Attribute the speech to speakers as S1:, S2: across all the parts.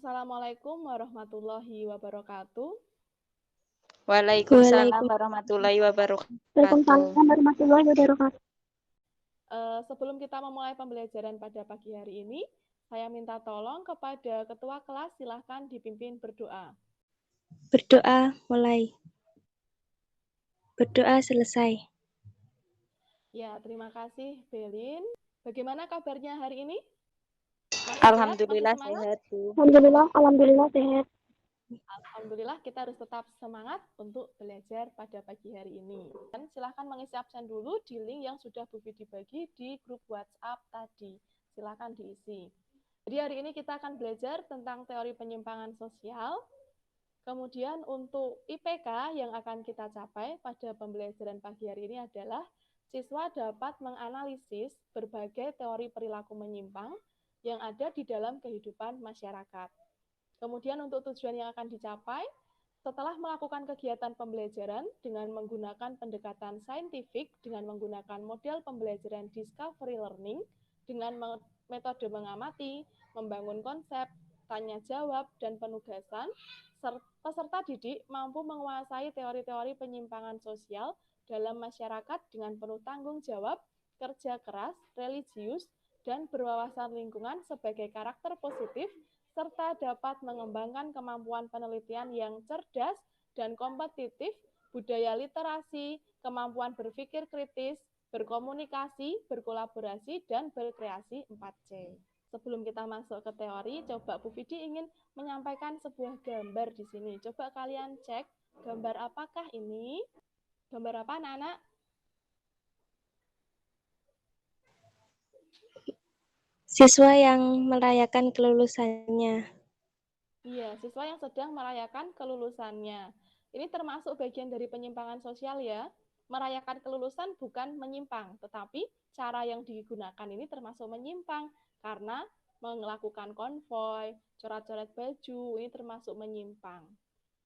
S1: Assalamualaikum warahmatullahi wabarakatuh.
S2: Waalaikumsalam warahmatullahi wabarakatuh.
S3: Waalaikumsalam warahmatullahi wabarakatuh.
S1: Sebelum kita memulai pembelajaran pada pagi hari ini, saya minta tolong kepada ketua kelas, silahkan dipimpin berdoa.
S2: Berdoa mulai. Berdoa selesai.
S1: Ya, terima kasih Belin. Bagaimana kabarnya hari ini? Masih
S2: Alhamdulillah
S1: sehat? Masih
S2: sehat, Bu.
S3: Alhamdulillah sehat.
S1: Alhamdulillah kita harus tetap semangat untuk belajar pada pagi hari ini. Dan silahkan mengisi absen dulu di link yang sudah Bu Vidi bagi di grup WhatsApp tadi. Silahkan diisi. Jadi hari ini kita akan belajar tentang teori penyimpangan sosial. Kemudian untuk IPK yang akan kita capai pada pembelajaran pagi hari ini adalah siswa dapat menganalisis berbagai teori perilaku menyimpang yang ada di dalam kehidupan masyarakat. Kemudian untuk tujuan yang akan dicapai, setelah melakukan kegiatan pembelajaran dengan menggunakan pendekatan saintifik, dengan menggunakan model pembelajaran discovery learning, dengan metode mengamati, membangun konsep, tanya jawab, dan penugasan, peserta didik mampu menguasai teori-teori penyimpangan sosial dalam masyarakat dengan penuh tanggung jawab, kerja keras, religius, dan berwawasan lingkungan sebagai karakter positif, serta dapat mengembangkan kemampuan penelitian yang cerdas dan kompetitif, budaya literasi, kemampuan berpikir kritis, berkomunikasi, berkolaborasi, dan berkreasi 4C. Sebelum kita masuk ke teori, coba Bu Vidi ingin menyampaikan sebuah gambar di sini. Coba kalian cek gambar apakah ini? Gambar apa anak-anak?
S2: Siswa yang merayakan kelulusannya.
S1: Iya, siswa yang sedang merayakan kelulusannya. Ini termasuk bagian dari penyimpangan sosial ya. Merayakan kelulusan bukan menyimpang, tetapi cara yang digunakan ini termasuk menyimpang karena melakukan konvoi, coret-coret baju, ini termasuk menyimpang.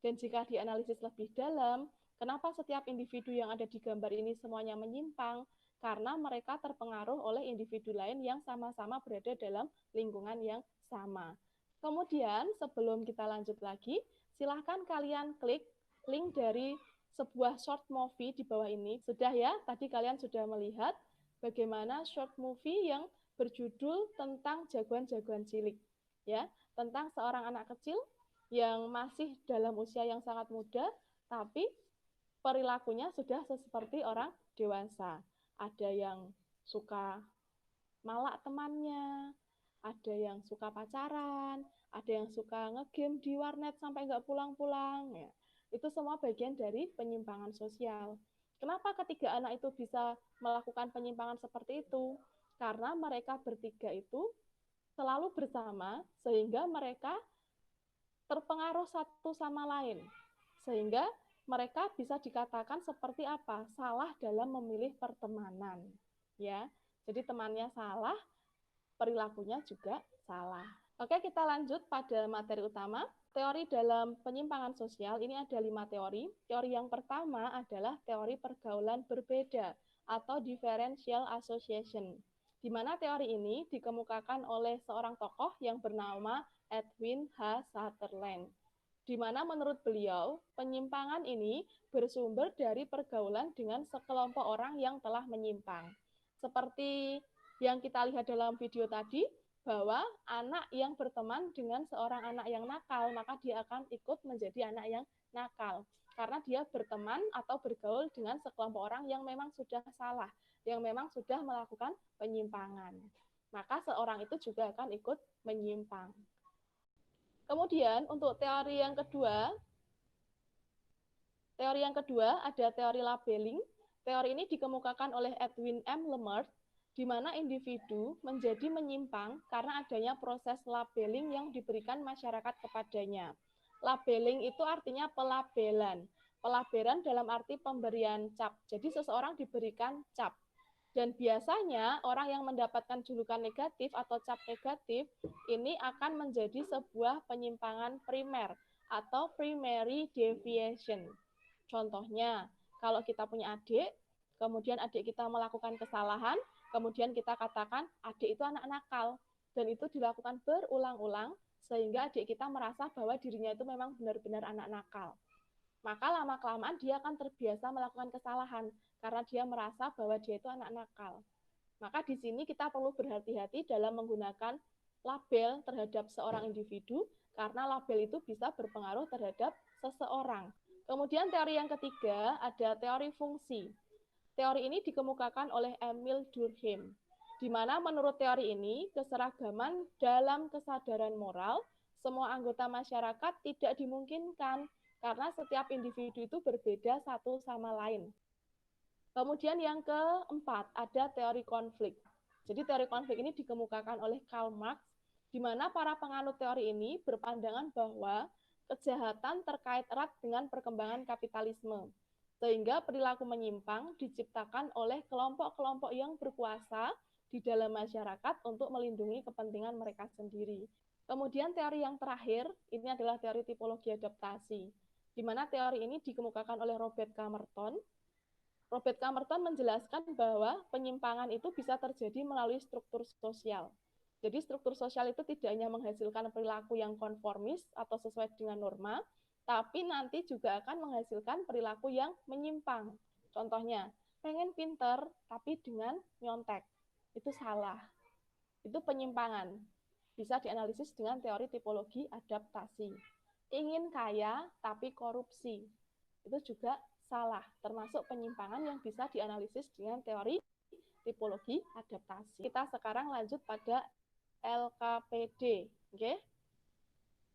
S1: Dan jika dianalisis lebih dalam, kenapa setiap individu yang ada di gambar ini semuanya menyimpang? Karena mereka terpengaruh oleh individu lain yang sama-sama berada dalam lingkungan yang sama. Kemudian sebelum kita lanjut lagi, silahkan kalian klik link dari sebuah short movie di bawah ini. Sudah ya, tadi kalian sudah melihat bagaimana short movie yang berjudul tentang jagoan-jagoan cilik. Ya, tentang seorang anak kecil yang masih dalam usia yang sangat muda, tapi perilakunya sudah seperti orang dewasa. Ada yang suka malak temannya, ada yang suka pacaran, ada yang suka ngegame di warnet sampai nggak pulang-pulang. Ya. Itu semua bagian dari penyimpangan sosial. Kenapa ketiga anak itu bisa melakukan penyimpangan seperti itu? Karena mereka bertiga itu selalu bersama, sehingga mereka terpengaruh satu sama lain. Sehingga mereka bisa dikatakan seperti apa? Salah dalam memilih pertemanan. Ya, jadi temannya salah, perilakunya juga salah. Oke, kita lanjut pada materi utama. Teori dalam penyimpangan sosial ini ada 5 teori. Teori yang pertama adalah teori pergaulan berbeda atau differential association, di mana teori ini dikemukakan oleh seorang tokoh yang bernama Edwin H. Sutherland, di mana menurut beliau penyimpangan ini bersumber dari pergaulan dengan sekelompok orang yang telah menyimpang. Seperti yang kita lihat dalam video tadi, bahwa anak yang berteman dengan seorang anak yang nakal, maka dia akan ikut menjadi anak yang nakal. Karena dia berteman atau bergaul dengan sekelompok orang yang memang sudah salah, yang memang sudah melakukan penyimpangan. Maka seorang itu juga akan ikut menyimpang. Kemudian untuk teori yang kedua ada teori labeling. Teori ini dikemukakan oleh Edwin M. Lemert, di mana individu menjadi menyimpang karena adanya proses labeling yang diberikan masyarakat kepadanya. Labeling itu artinya pelabelan. Pelabelan dalam arti pemberian cap. Jadi seseorang diberikan cap. Dan biasanya orang yang mendapatkan julukan negatif atau cap negatif ini akan menjadi sebuah penyimpangan primer atau primary deviation. Contohnya, kalau kita punya adik, kemudian adik kita melakukan kesalahan, kemudian kita katakan adik itu anak nakal, dan itu dilakukan berulang-ulang sehingga adik kita merasa bahwa dirinya itu memang benar-benar anak nakal. Maka lama-kelamaan dia akan terbiasa melakukan kesalahan karena dia merasa bahwa dia itu anak nakal. Maka di sini kita perlu berhati-hati dalam menggunakan label terhadap seorang individu karena label itu bisa berpengaruh terhadap seseorang. Kemudian teori yang ketiga ada teori fungsi. Teori ini dikemukakan oleh Emil Durkheim, di mana menurut teori ini keseragaman dalam kesadaran moral semua anggota masyarakat tidak dimungkinkan karena setiap individu itu berbeda satu sama lain. Kemudian yang keempat ada teori konflik. Jadi teori konflik ini dikemukakan oleh Karl Marx, di mana para penganut teori ini berpandangan bahwa kejahatan terkait erat dengan perkembangan kapitalisme, sehingga perilaku menyimpang diciptakan oleh kelompok-kelompok yang berkuasa di dalam masyarakat untuk melindungi kepentingan mereka sendiri. Kemudian teori yang terakhir, ini adalah teori tipologi adaptasi, di mana teori ini dikemukakan oleh Robert Camerton. Robert Camerton menjelaskan bahwa penyimpangan itu bisa terjadi melalui struktur sosial. Jadi struktur sosial itu tidak hanya menghasilkan perilaku yang konformis atau sesuai dengan norma, tapi nanti juga akan menghasilkan perilaku yang menyimpang. Contohnya, pengen pinter tapi dengan nyontek. Itu salah. Itu penyimpangan. Bisa dianalisis dengan teori tipologi adaptasi. Ingin kaya tapi korupsi. Itu juga salah, termasuk penyimpangan yang bisa dianalisis dengan teori tipologi adaptasi. Kita sekarang lanjut pada LKPD. Okay?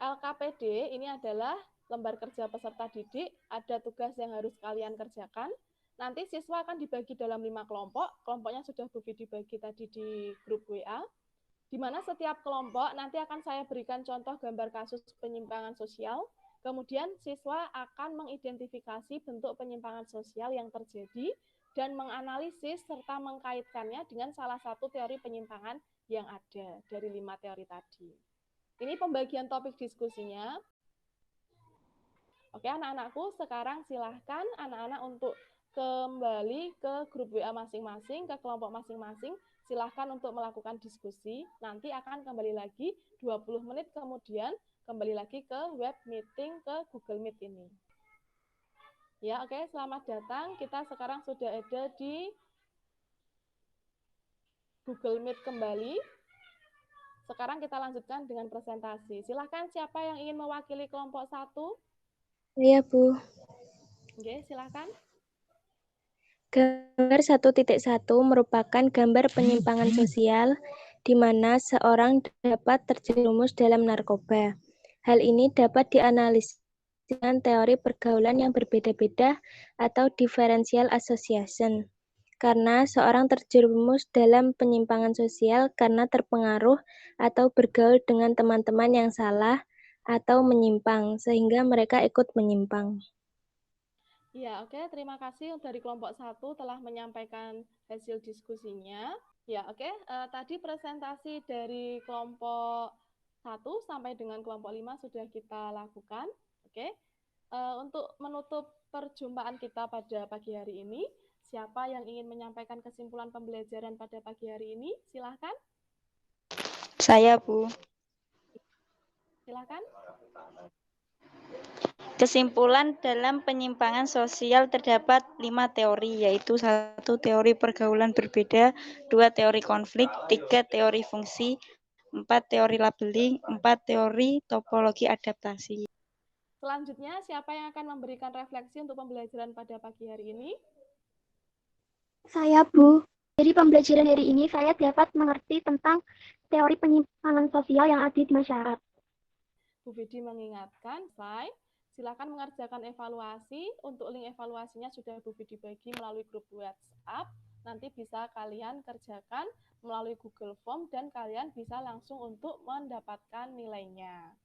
S1: LKPD ini adalah lembar kerja peserta didik, ada tugas yang harus kalian kerjakan. Nanti siswa akan dibagi dalam 5 kelompok, kelompoknya sudah Bu Vidi bagi tadi di grup WA, di mana setiap kelompok nanti akan saya berikan contoh gambar kasus penyimpangan sosial, kemudian siswa akan mengidentifikasi bentuk penyimpangan sosial yang terjadi dan menganalisis serta mengkaitkannya dengan salah satu teori penyimpangan yang ada dari 5 teori tadi. Ini pembagian topik diskusinya. Oke, anak-anakku, sekarang silahkan anak-anak untuk kembali ke grup WA masing-masing, ke kelompok masing-masing. Silahkan untuk melakukan diskusi. Nanti akan kembali lagi 20 menit kemudian kembali lagi ke web meeting, ke Google Meet ini. Ya, oke, selamat datang. Kita sekarang sudah ada di Google Meet kembali. Sekarang kita lanjutkan dengan presentasi. Silahkan siapa yang ingin mewakili kelompok 1?
S2: Iya, Bu.
S1: Oke, silahkan.
S2: Gambar 1.1 merupakan gambar penyimpangan sosial di mana seorang dapat terjerumus dalam narkoba. Hal ini dapat dianalisis dengan teori pergaulan yang berbeda-beda atau differential association. Karena seorang terjerumus dalam penyimpangan sosial karena terpengaruh atau bergaul dengan teman-teman yang salah atau menyimpang, sehingga mereka ikut menyimpang.
S1: Ya, oke. Terima kasih dari kelompok 1 telah menyampaikan hasil diskusinya. Ya, oke. Tadi presentasi dari kelompok 1 sampai dengan kelompok 5 sudah kita lakukan. Oke. Untuk menutup perjumpaan kita pada pagi hari ini, siapa yang ingin menyampaikan kesimpulan pembelajaran pada pagi hari ini? Silahkan.
S4: Saya, Bu.
S1: Silahkan.
S4: Kesimpulan dalam penyimpangan sosial terdapat 5 teori, yaitu 1 teori pergaulan berbeda, 2 teori konflik, 3 teori fungsi, 4 teori labeling, 4 teori topologi adaptasi.
S1: Selanjutnya, siapa yang akan memberikan refleksi untuk pembelajaran pada pagi hari ini?
S3: Saya, Bu. Jadi pembelajaran hari ini saya dapat mengerti tentang teori penyimpangan sosial yang ada di masyarakat.
S1: Bu Vidi mengingatkan, silakan mengerjakan evaluasi. Untuk link evaluasinya sudah Bu Vidi bagi melalui grup WhatsApp. Nanti bisa kalian kerjakan melalui Google Form dan kalian bisa langsung untuk mendapatkan nilainya.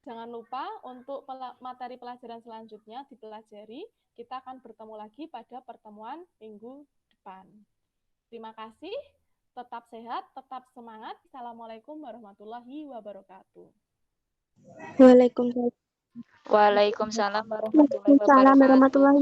S1: Jangan lupa untuk materi pelajaran selanjutnya dipelajari. Kita akan bertemu lagi pada pertemuan minggu depan. Terima kasih. Tetap sehat, tetap semangat. Assalamualaikum warahmatullahi wabarakatuh.
S2: Waalaikumsalam.
S4: Waalaikumsalam warahmatullahi wabarakatuh.